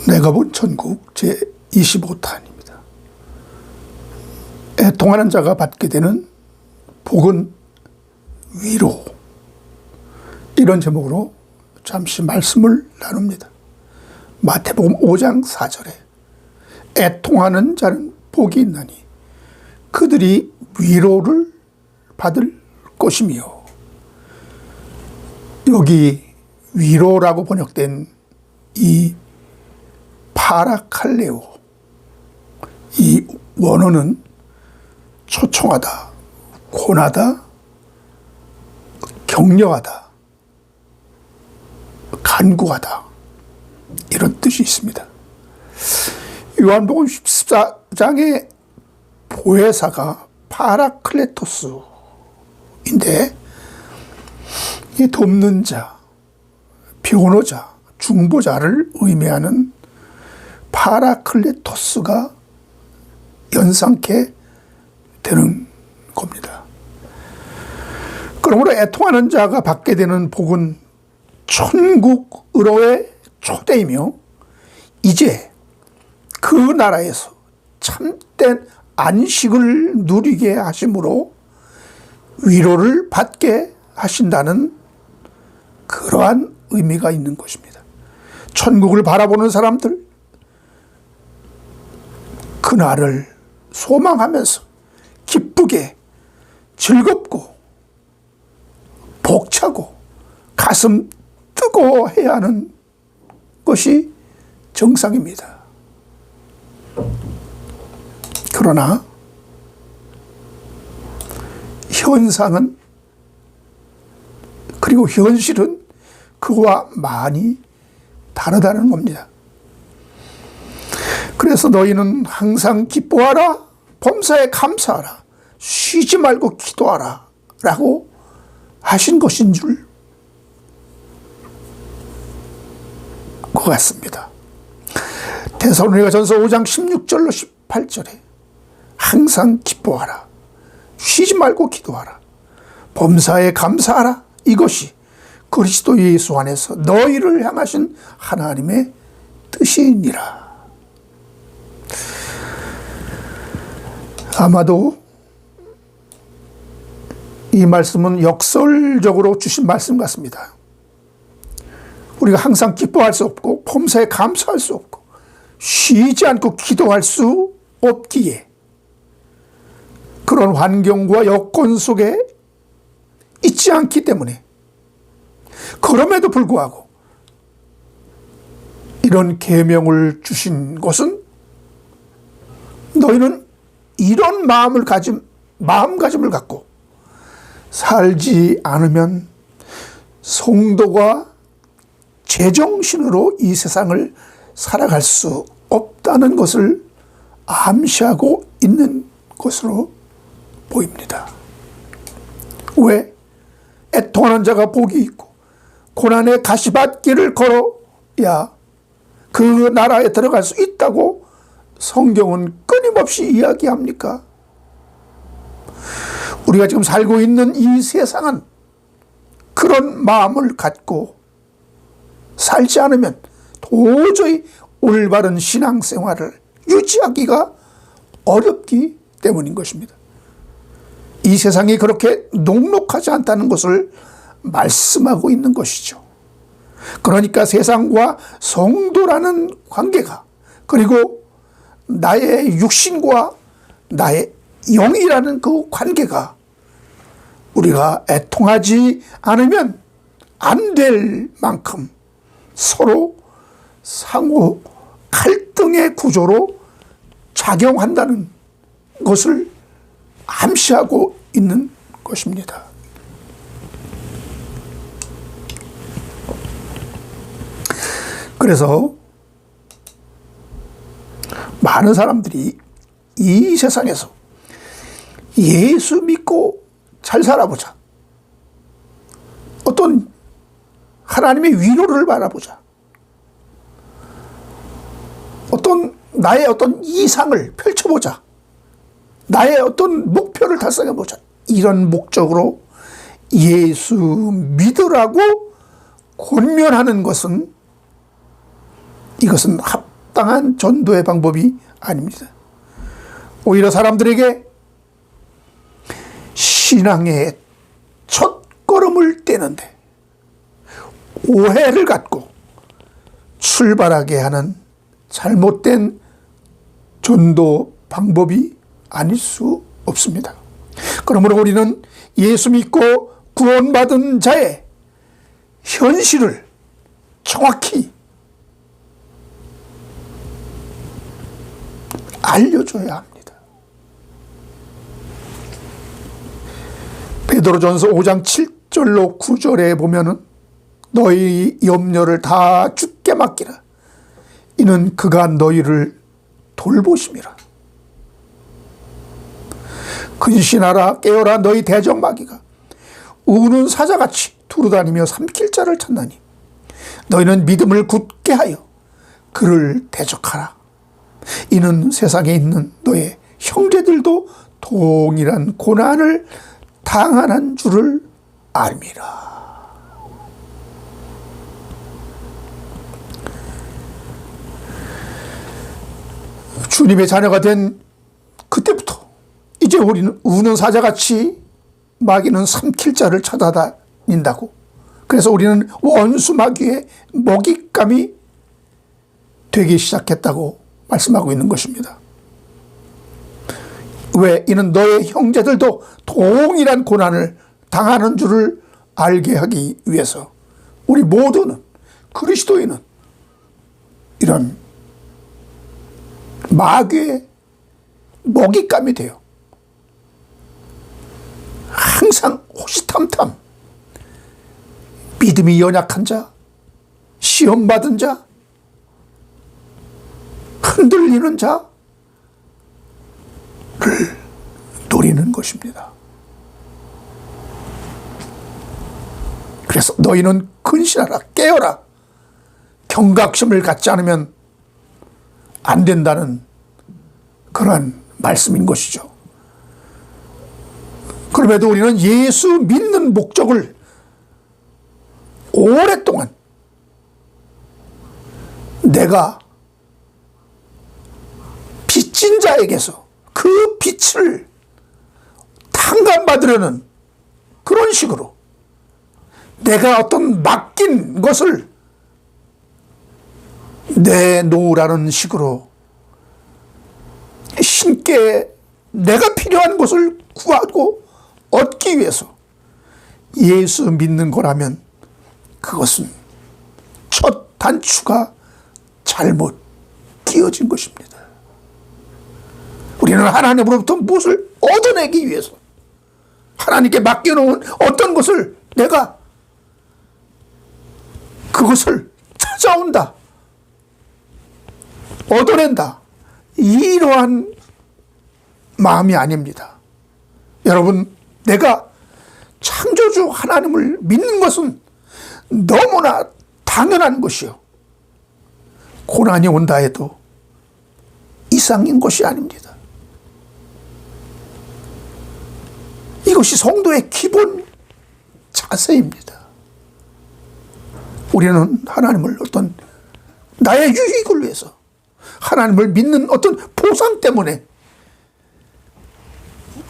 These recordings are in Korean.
내가 본 천국 제25탄입니다. 애통하는 자가 받게 되는 복은 위로, 이런 제목으로 잠시 말씀을 나눕니다. 마태복음 5장 4절에 애통하는 자는 복이 있나니 그들이 위로를 받을 것이며, 여기 위로라고 번역된 이 파라칼레오, 이 원어는 초청하다, 권하다, 격려하다, 간구하다, 이런 뜻이 있습니다. 요한복음 14장의 보혜사가 파라클레토스인데, 이 돕는 자, 변호자, 중보자를 의미하는 파라클레토스가 연상케 되는 겁니다. 그러므로 애통하는 자가 받게 되는 복은 천국으로의 초대이며, 이제 그 나라에서 참된 안식을 누리게 하심으로 위로를 받게 하신다는 그러한 의미가 있는 것입니다. 천국을 바라보는 사람들, 그날을 소망하면서 기쁘게, 즐겁고, 벅차고, 가슴 뜨거워해야 하는 것이 정상입니다. 그러나 현상은, 그리고 현실은 그와 많이 다르다는 겁니다. 그래서 너희는 항상 기뻐하라, 범사에 감사하라, 쉬지 말고 기도하라 라고 하신 것인 줄 것 같습니다. 데살로니가전서 5장 16절로 18절에 항상 기뻐하라, 쉬지 말고 기도하라, 범사에 감사하라, 이것이 그리스도 예수 안에서 너희를 향하신 하나님의 뜻이니라. 아마도 이 말씀은 역설적으로 주신 말씀 같습니다. 우리가 항상 기뻐할 수 없고, 범사에 감사할 수 없고, 쉬지 않고 기도할 수 없기에, 그런 환경과 여건 속에 있지 않기 때문에, 그럼에도 불구하고 이런 계명을 주신 것은 너희는 이런 마음가짐을 갖고 살지 않으면 성도가 제정신으로 이 세상을 살아갈 수 없다는 것을 암시하고 있는 것으로 보입니다. 왜? 애통하는 자가 복이 있고 고난의 가시밭길을 걸어야 그 나라에 들어갈 수 있다고 성경은 끊임없이 이야기합니까? 우리가 지금 살고 있는 이 세상은 그런 마음을 갖고 살지 않으면 도저히 올바른 신앙생활을 유지하기가 어렵기 때문인 것입니다. 이 세상이 그렇게 녹록하지 않다는 것을 말씀하고 있는 것이죠. 그러니까 세상과 성도라는 관계가, 그리고 나의 육신과 나의 영이라는 그 관계가 우리가 애통하지 않으면 안 될 만큼 서로 상호 갈등의 구조로 작용한다는 것을 암시하고 있는 것입니다. 그래서 많은 사람들이 이 세상에서 예수 믿고 잘 살아보자, 어떤 하나님의 위로를 바라보자, 나의 어떤 이상을 펼쳐보자, 나의 어떤 목표를 달성해보자, 이런 목적으로 예수 믿으라고 권면하는 것은, 이것은 합당한 전도의 방법이 아닙니다. 오히려 사람들에게 신앙의 첫 걸음을 떼는데 오해를 갖고 출발하게 하는 잘못된 전도 방법이 아닐 수 없습니다. 그러므로 우리는 예수 믿고 구원받은 자의 현실을 정확히 알려줘야 합니다. 베드로전서 5장 7절로 9절에 보면은 너희 염려를 다 주께 맡기라. 이는 그가 너희를 돌보심이라. 근신하라 깨어라 너희 대적마귀가 우는 사자같이 두루다니며 삼킬 자를 찾나니 너희는 믿음을 굳게 하여 그를 대적하라. 이는 세상에 있는 너의 형제들도 동일한 고난을 당하는 줄을 알미라. 주님의 자녀가 된 그때부터 이제 우리는 우는 사자같이 마귀는 삼킬 자를 찾아다닌다고. 그래서 우리는 원수 마귀의 먹잇감이 되기 시작했다고 말씀하고 있는 것입니다. 왜? 이는 너의 형제들도 동일한 고난을 당하는 줄을 알게 하기 위해서 우리 모두는 그리스도인은 이런 마귀의 먹잇감이 돼요. 항상 호시탐탐 믿음이 연약한 자, 시험받은 자, 흔들리는 자를 노리는 것입니다. 그래서 너희는 근신하라, 깨어라. 경각심을 갖지 않으면 안 된다는 그러한 말씀인 것이죠. 그럼에도 우리는 예수 믿는 목적을 오랫동안 내가 빚진 자에게서 그 빚을 탕감받으려는 그런 식으로 내가 어떤 맡긴 것을 내놓으라는 식으로 신께 내가 필요한 것을 구하고 얻기 위해서 예수 믿는 거라면 그것은 첫 단추가 잘못 끼어진 것입니다. 우리는 하나님으로부터 무엇을 얻어내기 위해서 하나님께 맡겨놓은 어떤 것을 내가 그것을 찾아온다, 얻어낸다, 이러한 마음이 아닙니다. 여러분, 내가 창조주 하나님을 믿는 것은 너무나 당연한 것이요, 고난이 온다 해도 이상인 것이 아닙니다. 이것이 성도의 기본 자세입니다. 우리는 하나님을 어떤 나의 유익을 위해서, 하나님을 믿는 어떤 보상 때문에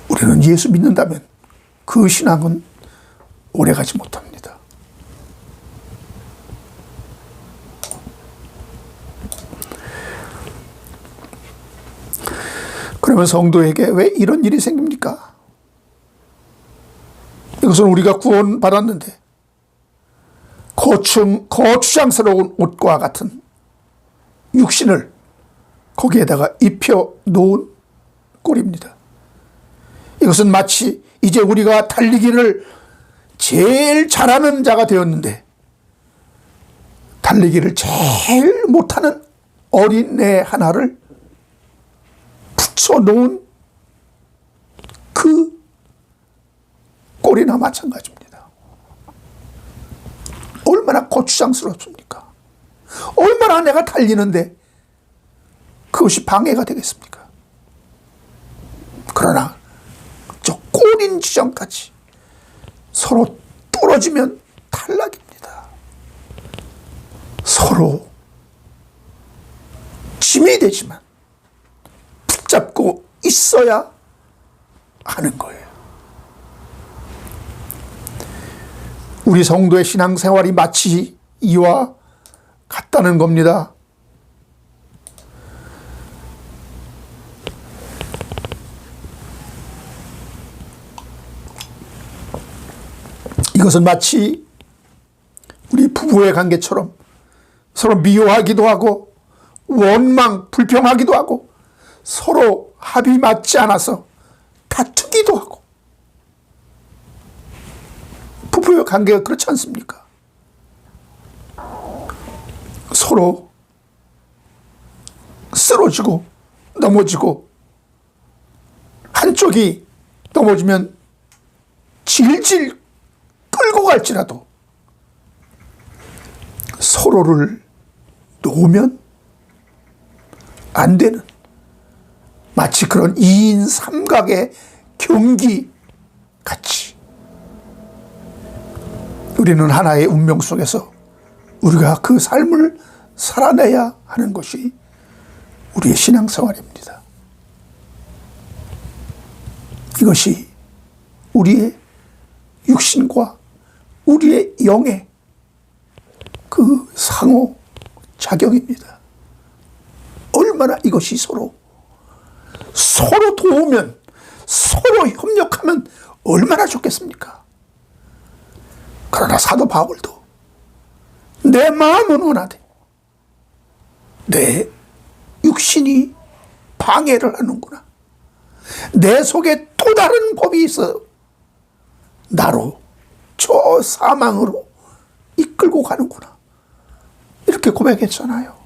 우리는 예수 믿는다면 그 신앙은 오래가지 못합니다. 그러면 성도에게 왜 이런 일이 생깁니까? 이것은 우리가 구원받았는데 거추장스러운 옷과 같은 육신을 거기에다가 입혀 놓은 꼴입니다. 이것은 마치 이제 우리가 달리기를 제일 잘하는 자가 되었는데 달리기를 제일 못하는 어린애 하나를 붙여놓은 그 꼴이나 마찬가지입니다. 얼마나 거추장스럽습니까? 얼마나 내가 달리는데 그것이 방해가 되겠습니까? 그러나 저 꼴인 지점까지 서로 떨어지면 탈락입니다. 서로 짐이 되지만 붙잡고 있어야 하는 거예요. 우리 성도의 신앙생활이 마치 이와 같다는 겁니다. 이것은 마치 우리 부부의 관계처럼 서로 미워하기도 하고 원망, 불평하기도 하고 서로 합이 맞지 않아서 다투기도 하고, 부부의 관계가 그렇지 않습니까? 서로 쓰러지고 넘어지고, 한쪽이 넘어지면 질질 끌고 갈지라도 서로를 놓으면 안 되는, 마치 그런 2인 3각의 경기 같이 우리는 하나의 운명 속에서 우리가 그 삶을 살아내야 하는 것이 우리의 신앙생활입니다. 이것이 우리의 육신과 우리의 영의 그 상호작용입니다. 얼마나 이것이 서로 도우면, 서로 협력하면 얼마나 좋겠습니까? 그러나 사도 바울도 내 마음은 원하되 내 육신이 방해를 하는구나. 내 속에 또 다른 법이 있어 나로 저 사망으로 이끌고 가는구나. 이렇게 고백했잖아요.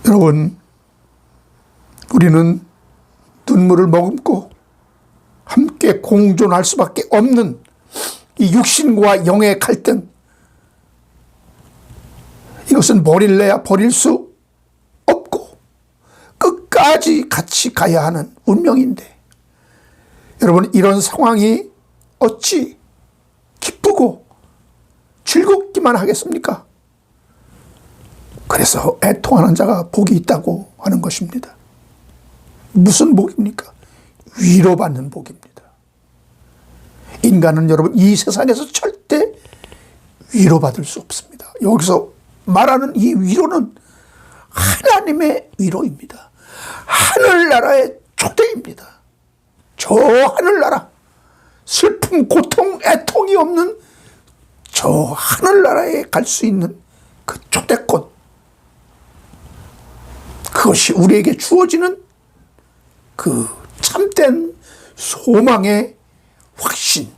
여러분, 우리는 눈물을 머금고 함께 공존할 수밖에 없는 이 육신과 영의 갈등, 이것은 버릴래야 버릴 수 없고 끝까지 같이 가야 하는 운명인데, 여러분, 이런 상황이 어찌 기쁘고 즐겁기만 하겠습니까? 그래서 애통하는 자가 복이 있다고 하는 것입니다. 무슨 복입니까? 위로받는 복입니다. 인간은 여러분 이 세상에서 절대 위로받을 수 없습니다. 여기서 말하는 이 위로는 하나님의 위로입니다. 하늘나라의 초대입니다. 저 하늘나라, 슬픔, 고통, 애통이 없는 저 하늘나라에 갈 수 있는 그 초대권, 그것이 우리에게 주어지는 그 참된 소망의 확신,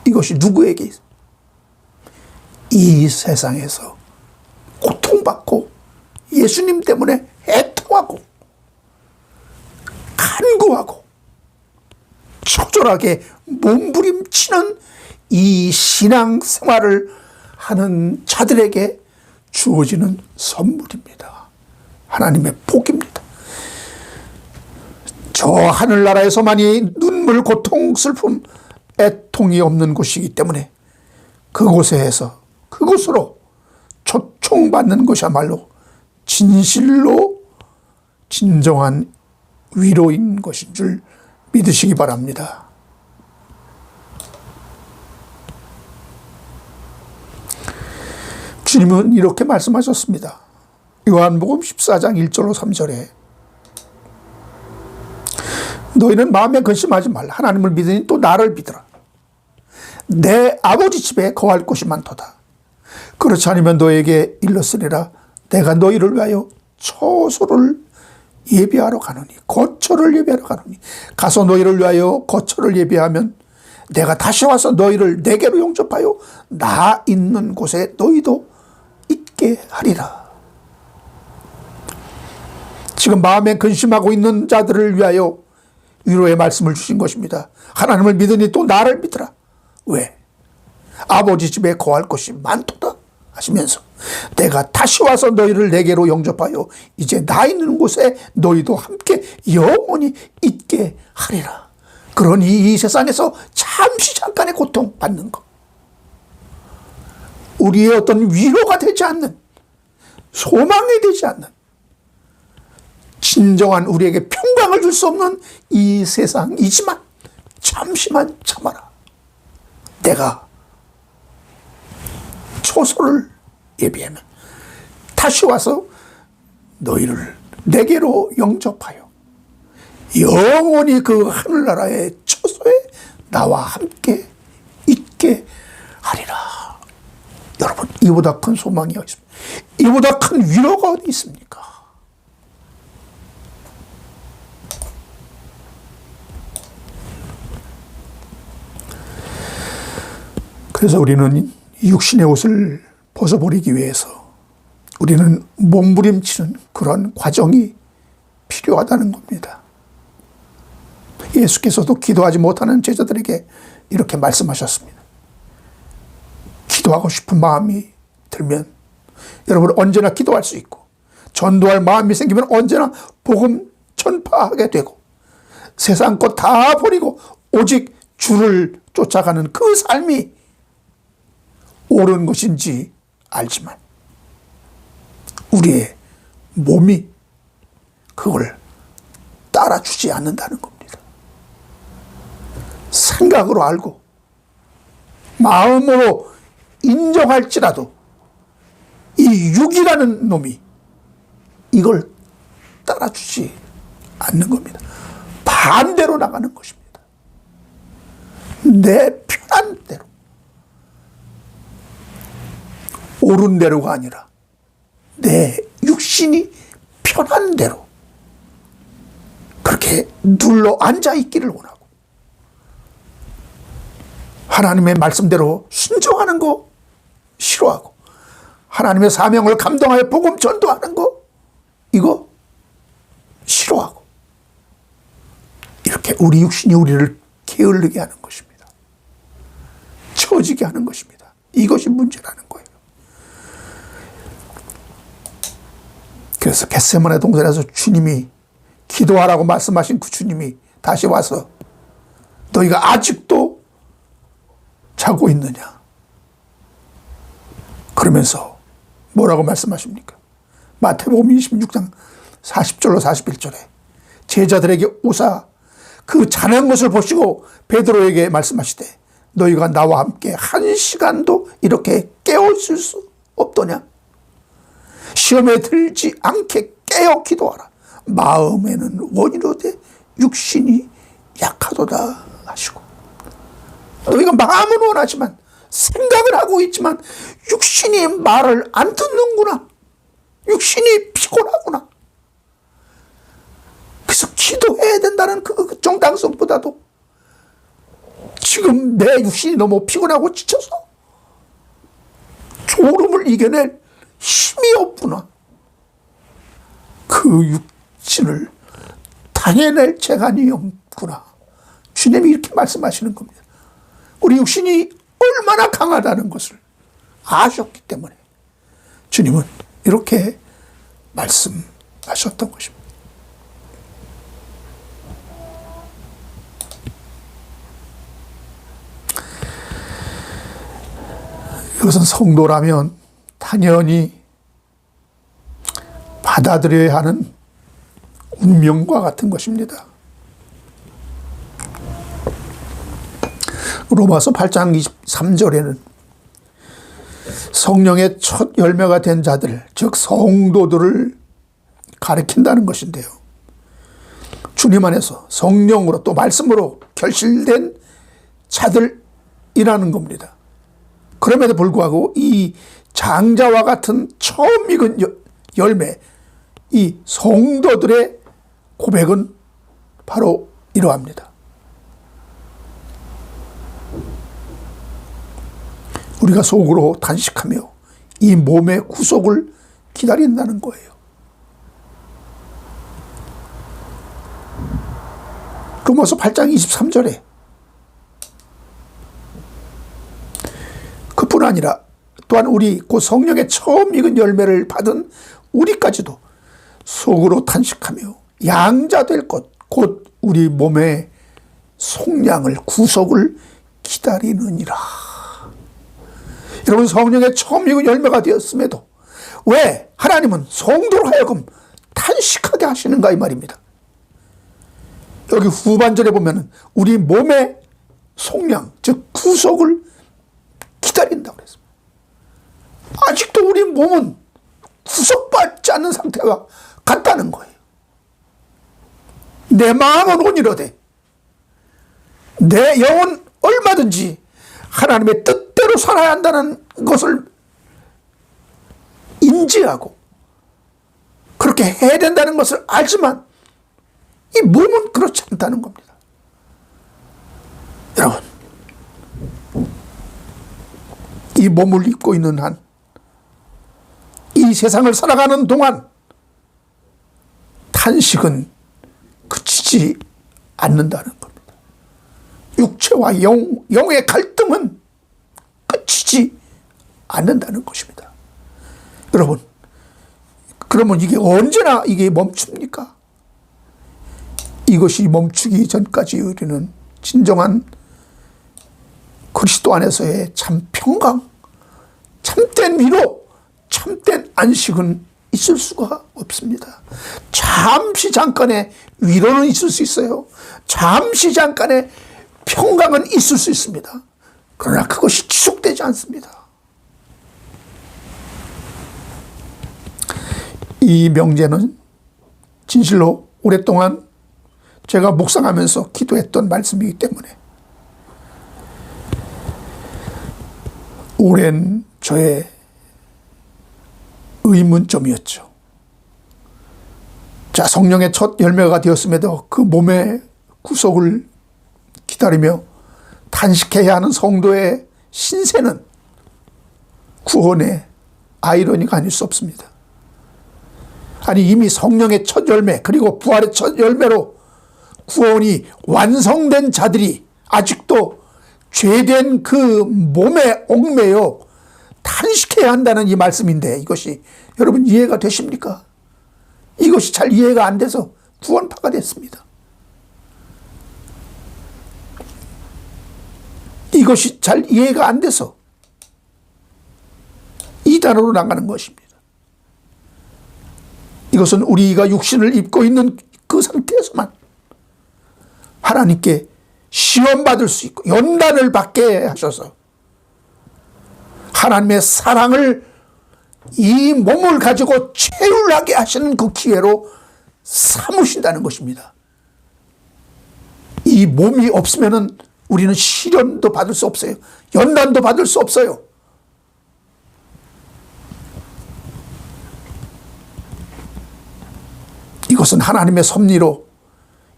이것이 누구에게 이 세상에서 고통받고 예수님 때문에 애통하고 간구하고 처절하게 몸부림치는 이 신앙생활을 하는 자들에게 주어지는 선물입니다. 하나님의 복입니다. 저 하늘나라에서만이 눈물, 고통, 슬픔, 애통이 없는 곳이기 때문에 그곳으로 초청받는 것이야말로 진실로 진정한 위로인 것인 줄 믿으시기 바랍니다. 주님은 이렇게 말씀하셨습니다. 요한복음 14장 1절로 3절에 너희는 마음에 근심하지 말라. 하나님을 믿으니 또 나를 믿으라. 내 아버지 집에 거할 곳이 많도다. 그렇지 않으면 너에게 일렀으리라. 내가 너희를 위하여 처소를 예비하러 가노니, 거처를 예비하러 가노니, 가서 너희를 위하여 거처를 예비하면 내가 다시 와서 너희를 내게로 영접하여 나 있는 곳에 너희도 있게 하리라. 지금 마음에 근심하고 있는 자들을 위하여 위로의 말씀을 주신 것입니다. 하나님을 믿으니 또 나를 믿으라. 왜? 아버지 집에 거할 곳이 많도다 하시면서 내가 다시 와서 너희를 내게로 영접하여 이제 나 있는 곳에 너희도 함께 영원히 있게 하리라. 그러니 이 세상에서 잠시 잠깐의 고통 받는 것, 우리의 어떤 위로가 되지 않는 소망이 되지 않는, 진정한 우리에게 평강을 줄 수 없는 이 세상이지만 잠시만 참아라. 내가 초소를 예비하면 다시 와서 너희를 내게로 영접하여 영원히 그 하늘나라의 초소에 나와 함께 있게 하리라. 여러분, 이보다 큰 소망이 어디 있습니까? 이보다 큰 위로가 어디 있습니까? 그래서 우리는 육신의 옷을 벗어버리기 위해서 우리는 몸부림치는 그런 과정이 필요하다는 겁니다. 예수께서도 기도하지 못하는 제자들에게 이렇게 말씀하셨습니다. 기도하고 싶은 마음이 들면 여러분 언제나 기도할 수 있고, 전도할 마음이 생기면 언제나 복음 전파하게 되고, 세상 것 다 버리고 오직 주를 쫓아가는 그 삶이 옳은 것인지 알지만 우리의 몸이 그걸 따라주지 않는다는 겁니다. 생각으로 알고 마음으로 인정할지라도 이 육이라는 놈이 이걸 따라주지 않는 겁니다. 반대로 나가는 것입니다. 내 편한 대로, 옳은 대로가 아니라 내 육신이 편한 대로 그렇게 눌러 앉아 있기를 원하고, 하나님의 말씀대로 순종하는 거 싫어하고, 하나님의 사명을 감당하여 복음 전도하는 거 이거 싫어하고, 이렇게 우리 육신이 우리를 게을르게 하는 것입니다. 처지게 하는 것입니다. 이것이 문제라는 거예요. 그래서 겟세마네 동산에서 주님이 기도하라고 말씀하신 그 주님이 다시 와서 너희가 아직도 자고 있느냐 그러면서 뭐라고 말씀하십니까? 마태복음 26장 40절로 41절에 제자들에게 오사 그 자는 것을 보시고 베드로에게 말씀하시되 너희가 나와 함께 한 시간도 이렇게 깨어있을 수 없더냐? 시험에 들지 않게 깨어 기도하라. 마음에는 원이로되 육신이 약하도다 하시고, 너희가 마음은 원하지만 생각을 하고 있지만 육신이 말을 안 듣는구나. 육신이 피곤하구나. 그래서 기도해야 된다는 그 정당성보다도 지금 내 육신이 너무 피곤하고 지쳐서 졸음을 이겨낼 힘이 없구나. 그 육신을 당해낼 재간이 없구나. 주님이 이렇게 말씀하시는 겁니다. 우리 육신이 얼마나 강하다는 것을 아셨기 때문에 주님은 이렇게 말씀하셨던 것입니다. 이것은 성도라면 당연히 받아들여야 하는 운명과 같은 것입니다. 로마서 8장 23절에는 성령의 첫 열매가 된 자들, 즉 성도들을 가리킨다는 것인데요. 주님 안에서 성령으로 또 말씀으로 결실된 자들이라는 겁니다. 그럼에도 불구하고 이 장자와 같은 처음 익은 열매, 이 성도들의 고백은 바로 이러합니다. 우리가 속으로 단식하며 이 몸의 구속을 기다린다는 거예요. 로마서 8장 23절에 그뿐 아니라 또한 우리 곧 성령의 처음 익은 열매를 받은 우리까지도 속으로 탄식하며 양자 될 것, 곧 우리 몸의 속량을 구속을 기다리느니라. 여러분, 성령의 처음 익은 열매가 되었음에도 왜 하나님은 성도로 하여금 탄식하게 하시는가 이 말입니다. 여기 후반절에 보면 우리 몸의 속량, 즉 구속을 기다린다고 그랬습니다. 아직도 우리 몸은 구속받지 않는 상태가 같다는 거예요. 내 마음은 온이로되 내 영은 얼마든지 하나님의 뜻대로 살아야 한다는 것을 인지하고 그렇게 해야 된다는 것을 알지만 이 몸은 그렇지 않다는 겁니다. 여러분, 이 몸을 입고 있는 한 이 세상을 살아가는 동안 탄식은 그치지 않는다는 겁니다. 육체와 영의 갈등은 그치지 않는다는 것입니다. 여러분, 그러면 이게 언제나 이게 멈춥니까? 이것이 멈추기 전까지 우리는 진정한 그리스도 안에서의 참 평강, 참된 위로, 참된 안식은 있을 수가 없습니다. 잠시 잠깐의 위로는 있을 수 있어요. 잠시 잠깐의 평강은 있을 수 있습니다. 그러나 그것이 지속되지 않습니다. 이 명제는 진실로 오랫동안 제가 묵상하면서 기도했던 말씀이기 때문에 오랜 저의 의문점이었죠. 자, 성령의 첫 열매가 되었음에도 그 몸의 구속을 기다리며 탄식해야 하는 성도의 신세는 구원의 아이러니가 아닐 수 없습니다. 아니, 이미 성령의 첫 열매 그리고 부활의 첫 열매로 구원이 완성된 자들이 아직도 죄된 그 몸에 얽매여 탄식해야 한다는 이 말씀인데 이것이 여러분 이해가 되십니까? 이것이 잘 이해가 안 돼서 구원파가 됐습니다. 이것이 잘 이해가 안 돼서 이단으로 나가는 것입니다. 이것은 우리가 육신을 입고 있는 그 상태에서만 하나님께 시험받을 수 있고 연단을 받게 하셔서 하나님의 사랑을 이 몸을 가지고 체휼하게 하시는 그 기회로 삼으신다는 것입니다. 이 몸이 없으면 우리는 시련도 받을 수 없어요. 연단도 받을 수 없어요. 이것은 하나님의 섭리로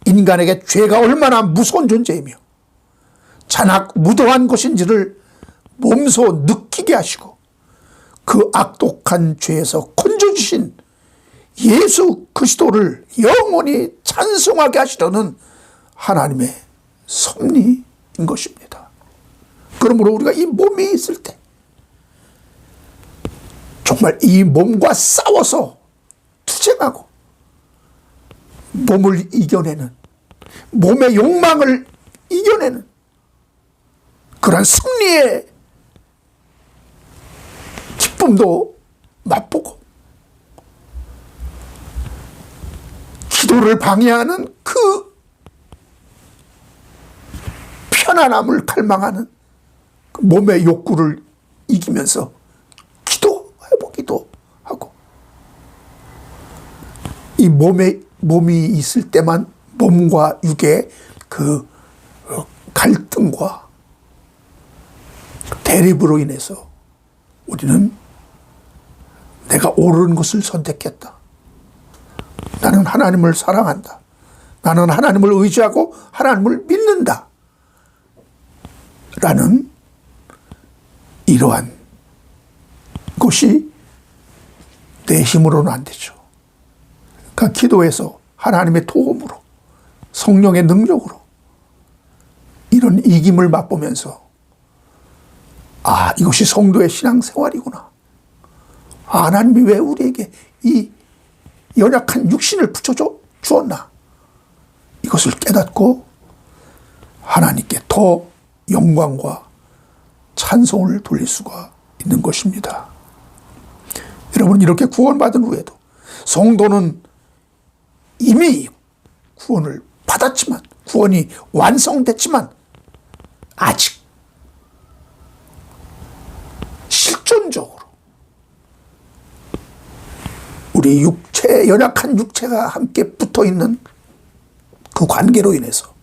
인간에게 죄가 얼마나 무서운 존재이며 잔악 무도한 것인지를 몸소 느끼게 하시고 그 악독한 죄에서 건져주신 예수 그리스도를 영원히 찬송하게 하시려는 하나님의 섭리인 것입니다. 그러므로 우리가 이 몸이 있을 때 정말 이 몸과 싸워서 투쟁하고 몸을 이겨내는, 몸의 욕망을 이겨내는 그런 승리의 기쁨도 맛보고 기도를 방해하는 그 편안함을 갈망하는 그 몸의 욕구를 이기면서 기도해보기도 하고, 이 몸이 있을 때만 몸과 육의 그 갈등과 대립으로 인해서 우리는 내가 옳은 것을 선택했다. 나는 하나님을 사랑한다. 나는 하나님을 의지하고 하나님을 믿는다. 라는 이러한 것이 내 힘으로는 안 되죠. 그러니까 기도해서 하나님의 도움으로 성령의 능력으로 이런 이김을 맛보면서 아, 이것이 성도의 신앙생활이구나. 아, 하나님이 왜 우리에게 이 연약한 육신을 주었나. 이것을 깨닫고 하나님께 더 영광과 찬송을 돌릴 수가 있는 것입니다. 여러분, 이렇게 구원받은 후에도 성도는 이미 구원을 받았지만, 구원이 완성됐지만 아직 실존적으로 우리 육체, 연약한 육체가 함께 붙어 있는 그 관계로 인해서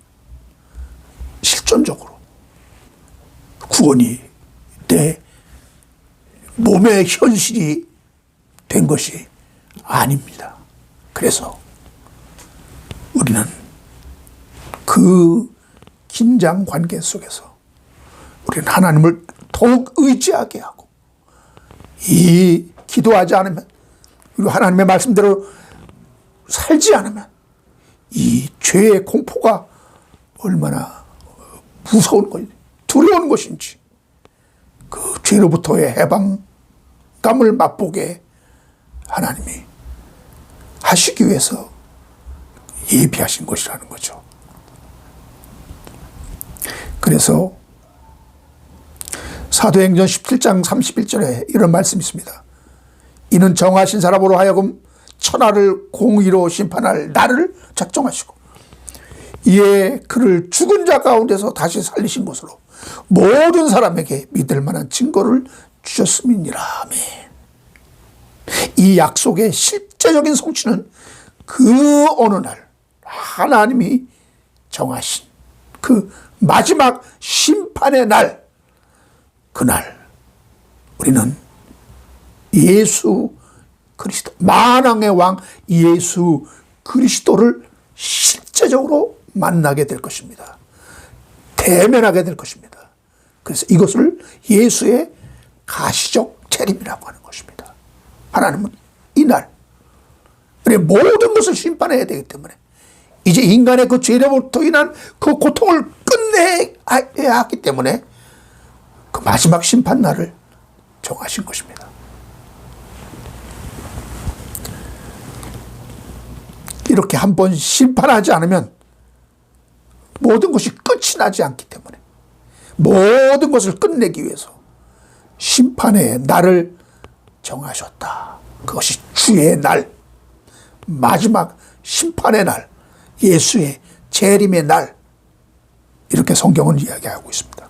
실존적으로 구원이 내 몸의 현실이 된 것이 아닙니다. 그래서 우리는 그 긴장 관계 속에서 우리는 하나님을 더욱 의지하게 하고, 이 기도하지 않으면, 그리고 하나님의 말씀대로 살지 않으면 이 죄의 공포가 얼마나 무서운 것인지, 두려운 것인지, 그 죄로부터의 해방감을 맛보게 하나님이 하시기 위해서 예비하신 것이라는 거죠. 그래서 사도행전 17장 31절에 이런 말씀이 있습니다. 이는 정하신 사람으로 하여금 천하를 공의로 심판할 날을 작정하시고, 이에 그를 죽은 자 가운데서 다시 살리신 것으로 모든 사람에게 믿을 만한 증거를 주셨음이니라. 아멘. 이 약속의 실제적인 성취는 그 어느 날 하나님이 정하신 그 마지막 심판의 날, 그날 우리는 예수 그리스도, 만왕의 왕 예수 그리스도를 실제적으로 만나게 될 것입니다. 대면하게 될 것입니다. 그래서 이것을 예수의 가시적 재림이라고 하는 것입니다. 하나님은 이날 우리 모든 것을 심판해야 되기 때문에 이제 인간의 그 죄로부터 인한 그 고통을 끝내야 하기 때문에 그 마지막 심판 날을 정하신 것입니다. 이렇게 한번 심판하지 않으면 모든 것이 끝이 나지 않기 때문에 모든 것을 끝내기 위해서 심판의 날을 정하셨다. 그것이 주의 날, 마지막 심판의 날, 예수의 재림의 날, 이렇게 성경은 이야기하고 있습니다.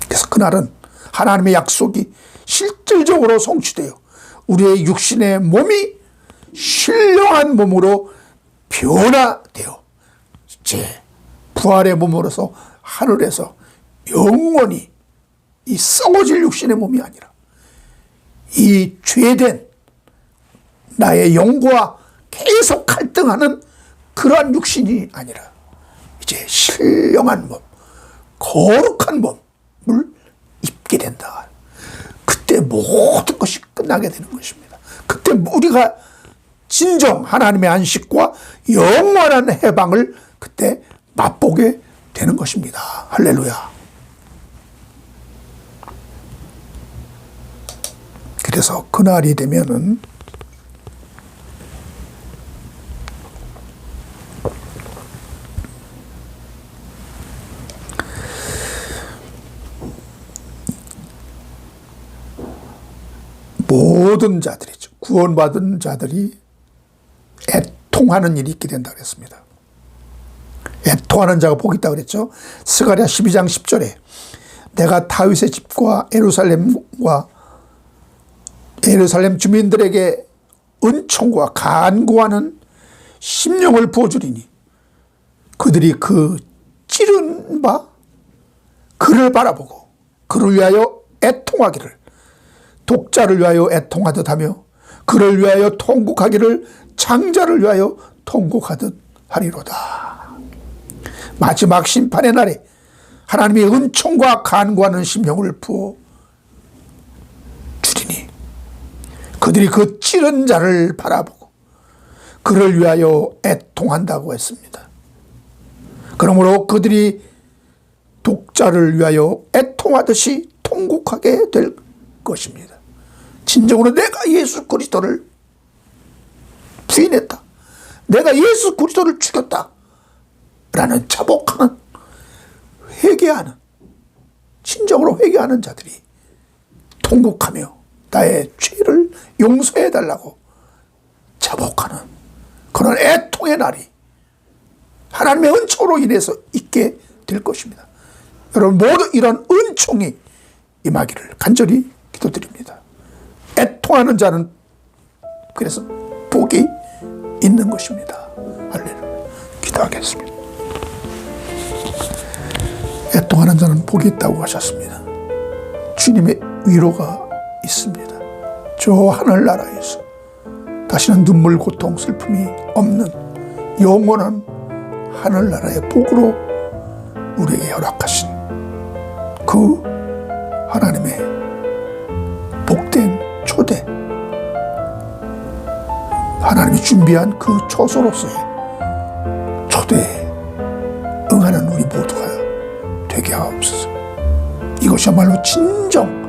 그래서 그날은 하나님의 약속이 실질적으로 성취되어 우리의 육신의 몸이 신령한 몸으로 변화되어 제 부활의 몸으로서 하늘에서 영원히 이 썩어질 육신의 몸이 아니라 이 죄된 나의 영과 계속 갈등하는 그러한 육신이 아니라 이제 신령한 몸, 거룩한 몸을 입게 된다. 그때 모든 것이 끝나게 되는 것입니다. 그때 우리가 진정 하나님의 안식과 영원한 해방을 그때 맛보게 되는 것입니다. 할렐루야. 그래서 그날이 되면은 모든 자들이죠. 구원받은 자들이 애통하는 일이 있게 된다고 했습니다. 애통하는 자가 복이 있다고 그랬죠. 스가랴 12장 10절에 내가 다윗의 집과 예루살렘 주민들에게 은총과 간구하는 심령을 부어주리니 그들이 그 찌른 바 그를 바라보고 그를 위하여 애통하기를 독자를 위하여 애통하듯 하며 그를 위하여 통곡하기를 장자를 위하여 통곡하듯 하리로다. 마지막 심판의 날에 하나님이 은총과 간구하는 심령을 부어 주리니 그들이 그 찌른 자를 바라보고 그를 위하여 애통한다고 했습니다. 그러므로 그들이 독자를 위하여 애통하듯이 통곡하게 될 것입니다. 진정으로 내가 예수 그리스도를 부인했다, 내가 예수 그리스도를 죽였다 라는 자복하는, 회개하는, 진정으로 회개하는 자들이 통곡하며 나의 죄를 용서해 달라고 자복하는 그런 애통의 날이 하나님의 은총으로 인해서 있게 될 것입니다. 여러분 모두 이런 은총이 임하기를 간절히 기도드립니다. 애통하는 자는 그래서 복이 있는 것입니다. 할렐루야. 기도하겠습니다. 애통하는 자는 복이 있다고 하셨습니다. 주님의 위로가 있습니다. 저 하늘나라에서 다시는 눈물, 고통, 슬픔이 없는 영원한 하늘나라의 복으로 우리에게 허락하신 그 하나님의 복된 초대, 하나님이 준비한 그 초소로서의 초대에 응하는 우리 모두가 되게 하옵소서. 이것이야말로 진정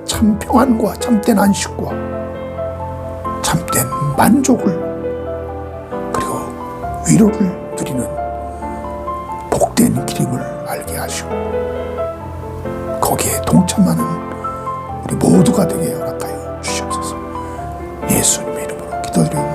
참 평안과 참된 안식과 참된 만족을 그리고 위로를 드리는 복된 길임을 알게 하시고 거기에 동참하는 우리 모두가 되게 허락하여 주시옵소서. 예수님의 이름으로 기도드립니다.